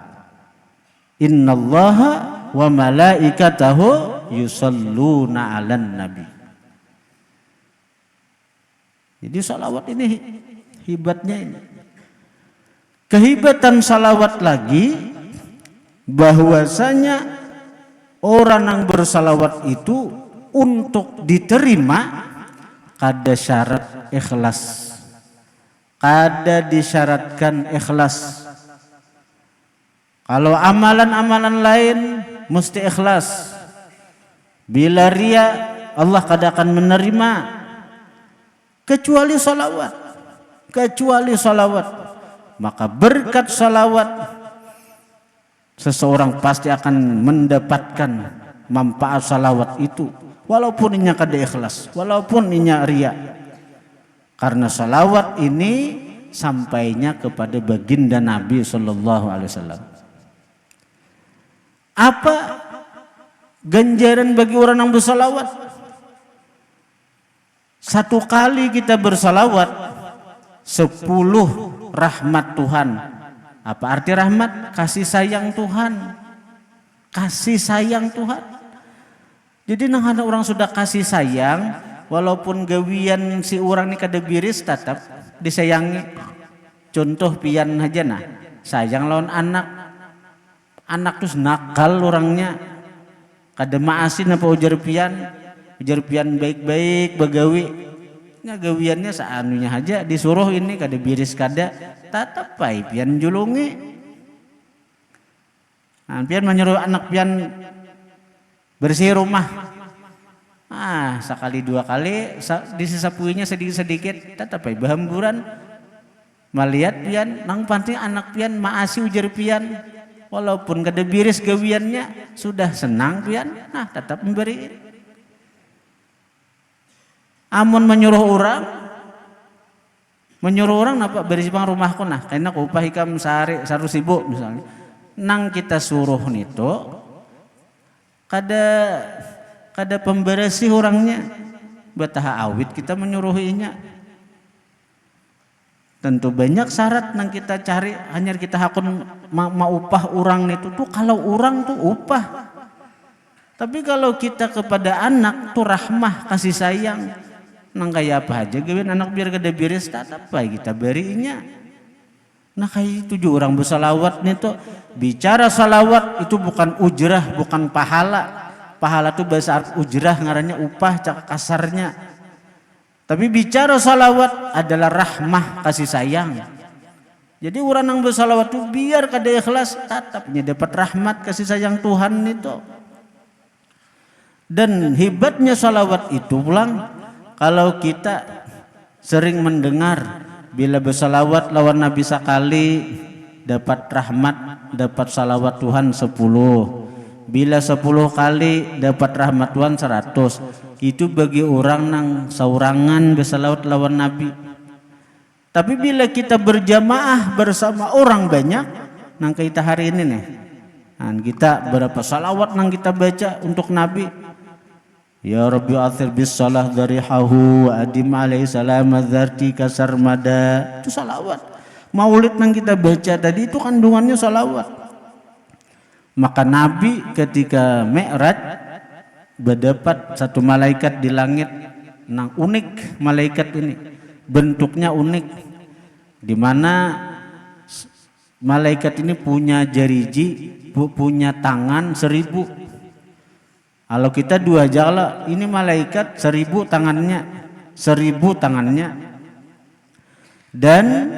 Innallaha wa malaikatahu yusalluna 'alan nabi. Jadi salawat ini hebatnya ini. Kehebatan salawat lagi bahwasanya orang yang bersalawat itu untuk diterima kada syarat ikhlas, kada disyaratkan ikhlas. Kalau amalan-amalan lain mesti ikhlas. Bila ria Allah kada akan menerima kecuali salawat. Kecuali salawat. maka berkat salawat seseorang pasti akan mendapatkan manfaat salawat itu, walaupun inya kada ikhlas, walaupun inya riya. Karena salawat ini sampainya kepada baginda Nabi sallallahu alaihi wasallam. Apa ganjaran bagi orang yang bersalawat? Satu kali kita bersalawat 10 rahmat Tuhan. Apa arti rahmat? Kasih sayang Tuhan. Kasih sayang Tuhan. Jadi nang ada orang sudah kasih sayang, walaupun gawian si orang ini kada biris tetap disayangi. Contoh pian aja nah, sayang lawan anak. Anak terus nakal orangnya. Kada maasin apa ujar pian baik-baik bagawi. Nya gawiannya saanunya aja disuruh ini kada biris kada tetap pai pian julungi. Nah, pian menyuruh anak pian bersih rumah. Sekali dua kali disesapuinya sedikit-sedikit tetap pai bahamburan. Melihat pian nang panting anak pian maasi ujar pian. Walaupun kada biris gawiannya sudah senang pian, nah tetap memberi. Amun menyuruh orang napa bersih bang rumahku nah, karena upah ikam sehari 100.000 misalnya. Nang kita suruh nito kada pembersih orangnya, betah awit kita menyuruhinya. Tentu banyak syarat nang kita cari, hanya kita hakun mau upah orang itu tuh kalau orang tuh upah. Tapi kalau kita kepada anak tuh rahmah, kasih sayang. Nang kayak apa aja gawin anak biar kada biris tetap apa kita berinya. Nah kayak itu juga orang bersalawat nih tuh. Bicara salawat itu bukan ujrah, bukan pahala. Pahala tuh bahasa Arab ujrah ngarannya upah cak kasarnya. Tapi bicara salawat adalah rahmah, kasih sayang. Jadi orang yang bersalawat tuh biar kada ikhlas tetapnya dapat rahmat kasih sayang Tuhan itu. Dan hebatnya salawat itu pulang kalau kita sering mendengar bila bersalawat lawan Nabi sekali dapat rahmat, dapat salawat Tuhan 10. Bila 10 kali dapat rahmat Tuhan 100. Itu bagi orang nang saurangan bersalawat lawan Nabi. Tapi bila kita berjamaah bersama orang banyak, nang kita hari ini nih, nah, kita berapa salawat nang kita baca untuk Nabi. Ya Rabbi athir bis salah darihahu wa adim alaihi salam dzarti kasarmada. Itu salawat. Maulid yang kita baca tadi itu kandungannya salawat. Maka Nabi ketika Mi'raj berdapat satu malaikat di langit. Nang unik malaikat ini. Bentuknya unik. Di mana malaikat ini punya jariji, punya tangan 1000. Kalau kita 2 jala, ini malaikat 1000 tangannya, 1000 tangannya. Dan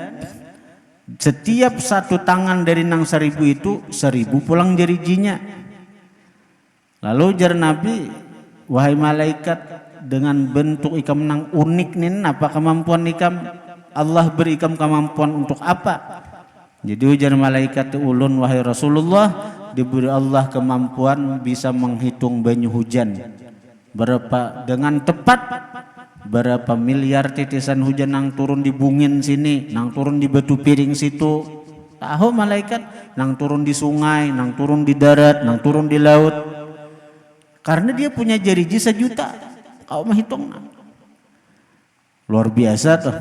setiap satu tangan dari nang 1000 itu 1000 pulang jarijinya. Lalu jar Nabi, wahai malaikat dengan bentuk ikam nang unik nih, apa kemampuan ikam? Allah beri ikam kemampuan untuk apa? Jadi ujar malaikat ulun, wahai Rasulullah, diberi Allah kemampuan bisa menghitung banyu hujan berapa dengan tepat, berapa miliar titisan hujan nang turun di bungin sini, nang turun di batu piring situ. Tahu malaikat nang turun di sungai, nang turun di darat, nang turun di laut. Karena dia punya jariji 1 juta. Kau menghitung luar biasa tuh.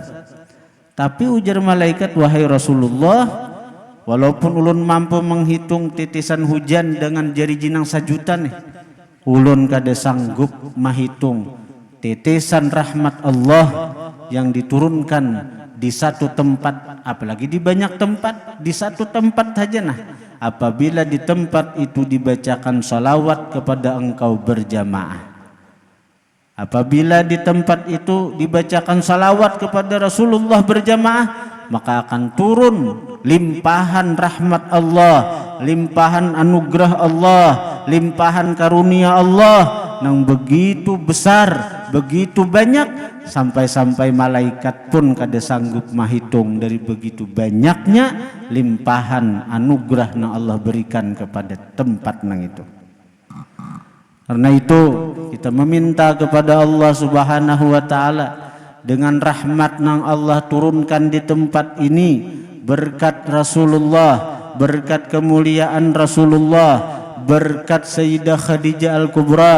Tapi ujar malaikat, wahai Rasulullah, walaupun ulun mampu menghitung titisan hujan dengan jari jinang 1 juta nih, ulun kada sanggup menghitung titisan rahmat Allah yang diturunkan di satu tempat, apalagi di banyak tempat, di satu tempat saja nah. Apabila di tempat itu dibacakan salawat kepada engkau berjamaah, apabila di tempat itu dibacakan salawat kepada Rasulullah berjamaah, maka akan turun limpahan rahmat Allah, limpahan anugerah Allah, limpahan karunia Allah yang begitu besar, begitu banyak sampai-sampai malaikat pun kada sanggup menghitung dari begitu banyaknya limpahan anugerah yang Allah berikan kepada tempat nang itu. Karena itu kita meminta kepada Allah Subhanahu wa taala dengan rahmat yang Allah turunkan di tempat ini, berkat Rasulullah, berkat kemuliaan Rasulullah, berkat Sayyidah Khadijah Al-Kubra,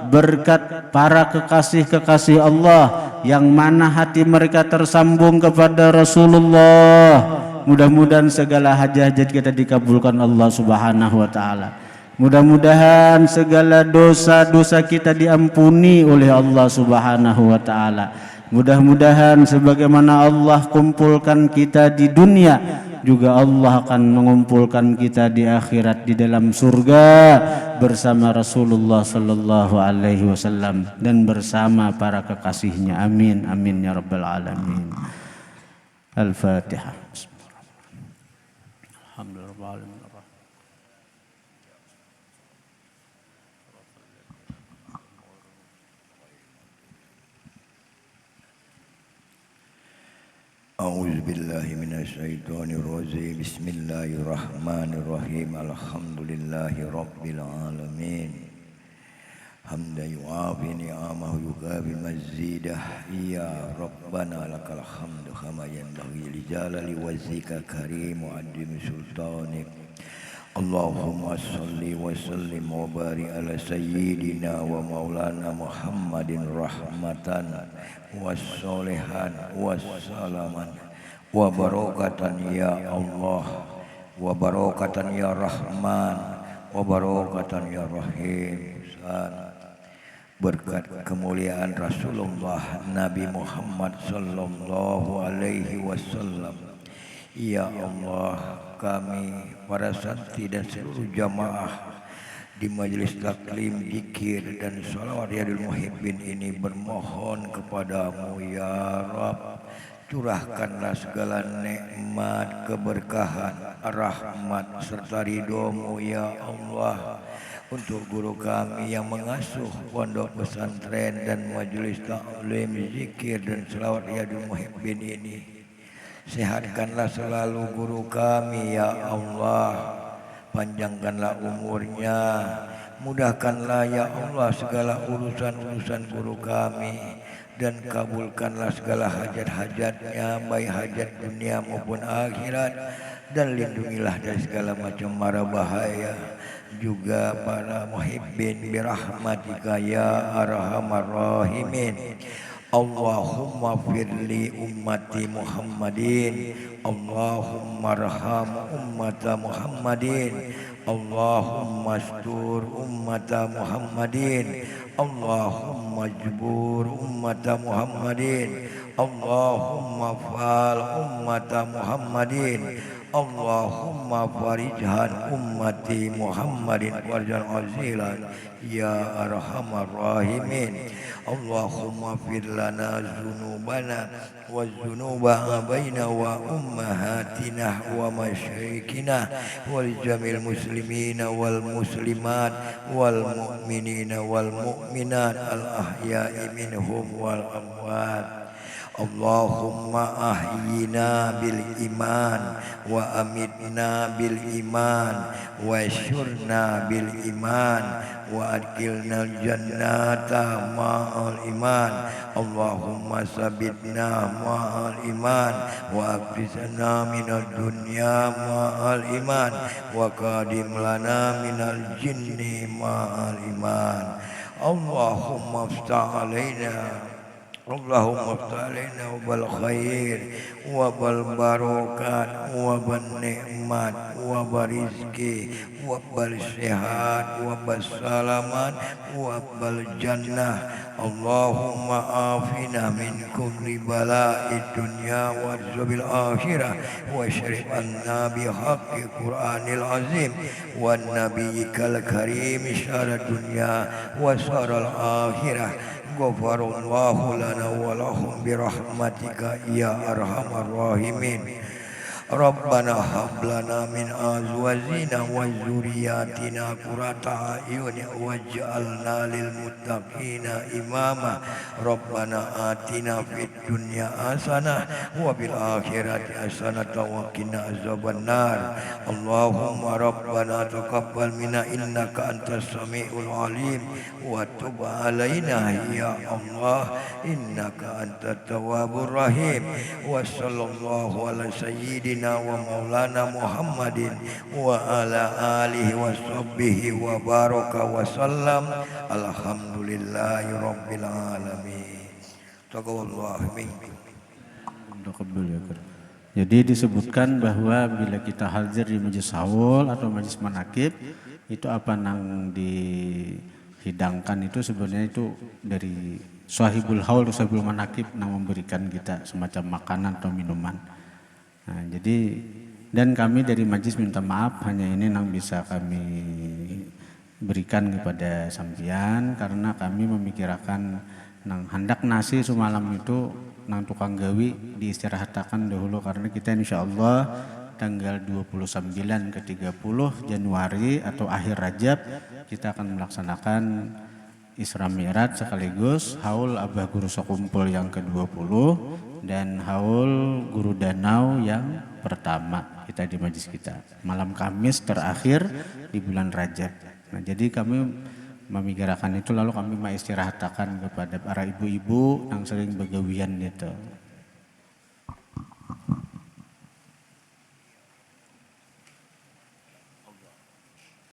berkat para kekasih-kekasih Allah yang mana hati mereka tersambung kepada Rasulullah. Mudah-mudahan segala hajat-hajat kita dikabulkan Allah Subhanahu wa taala. Mudah-mudahan segala dosa-dosa kita diampuni oleh Allah Subhanahu wa taala. Mudah-mudahan sebagaimana Allah kumpulkan kita di dunia, juga Allah akan mengumpulkan kita di akhirat di dalam surga bersama Rasulullah sallallahu alaihi wasallam dan bersama para kekasihnya. Amin amin ya rabbal alamin. Al-Fatihah. Alhamdulillah. أعوذ بالله من الشيطان الرجيم بسم الله الرحمن الرحيم الحمد لله رب العالمين حمدا يعافي نعمه يكافي مزيده يا ربنا لك الحمد كما ينبغي لجلال وجهك كريم وعظيم سلطانك اللهم صل وسلم وبارك على سيدنا ومولانا محمد رحمة والصالحان والسلاما وبركة يا الله وبركة يا رحمن وبركة يا رحيم. Berkat kemuliaan Rasulullah Nabi Muhammad sallallahu alaihi wasallam, ya Allah, kami para santri dan seluruh jamaah di majelis taklim, zikir dan sholawat Riyadul Muhibbin ini bermohon kepadamu ya Rabb, curahkanlah segala nikmat, keberkahan, rahmat serta ridho-Mu ya Allah untuk guru kami yang mengasuh pondok pesantren dan majelis taklim, zikir dan sholawat Riyadul Muhibbin ini. Sehatkanlah selalu guru kami ya Allah, panjangkanlah umurnya, mudahkanlah ya Allah segala urusan-urusan guru kami, dan kabulkanlah segala hajat-hajatnya, baik hajat dunia maupun akhirat, dan lindungilah dari segala macam mara bahaya juga para muhibbin birahmatika ya arhamar rahimin. Allahumma firli ummati Muhammadin, Allahumma arham ummata Muhammadin, Allahumma astur ummata Muhammadin, Allahumma jbur ummata Muhammadin, Allahumma fal ummata Muhammadin, Allahumma farijhan ummati Muhammadin warjan azilan ya arhamar rahimin. Allahumma fir lana dzunubana wa dzunuba abaina wa ummahatina wa masyayikhina wal jamil muslimina wal muslimat wal mu'minina wal mu'minat al ahya'i minhum wal amwat. Allahumma ahyina bil iman wa amitna bil iman wa syurna bil iman wa adkhilna jannata ma'al iman. Allahumma sabitna ma'al iman wa aqrisna minad dunya ma'al iman wa qadim lana minal jinni ma'al iman. Allahumma aftah alaina Allahumma afta'alina wabal khair wabal barokat wabal nikmat wabal rizki wabal sehat wabal salamat wabal jannah. Allahumma afina min kulli bala'i dunya wa azabil akhirah wa syarif anna bihaqqi Qur'anil azim wa nabiyyikal karim syara dunya wa syara akhirah. Ghafarallahu lana wa lahum birahmatika ya arhamar rahimin. Rabbana hab lana min azwajina wa dzurriyyatina qurrata a'yun waj'alna lil muttaqina imama. Rabbana atina fid dunya hasanah wa bil akhirati hasanah wa qina azabannar. Allahumma rabbana taqabbal minna innaka antas samiul alim wa tub alaina ya Allah innaka antat tawwabur rahim. Wa sallallahu ala sayyidina wa maulana Muhammadin wa ala alihi wa sahbihi wa baraka wa sallam. Alhamdulillahi rabbil alamin. Taqabbalallahu minkum. Jadi disebutkan bahwa bila kita hadir di majlis haul atau majlis manakib itu apa yang dihidangkan itu sebenarnya itu dari sahibul haul atau sahibul manakib yang memberikan kita semacam makanan atau minuman. Nah, jadi dan kami dari majlis minta maaf hanya ini yang bisa kami berikan kepada sampian karena kami memikirkan nang hendak nasi semalam itu nang tukang gawi diistirahatkan dahulu karena kita insyaallah tanggal 29 ke 30 Januari atau akhir Rajab kita akan melaksanakan Isra Mi'raj sekaligus haul Abah Guru Sekumpul yang ke-20 dan haul Guru Danau yang pertama kita di majlis kita malam Kamis terakhir di bulan Rajab. Nah, jadi kami memikirkan itu lalu kami mengistirahatkan kepada para ibu-ibu yang sering begawian gitu.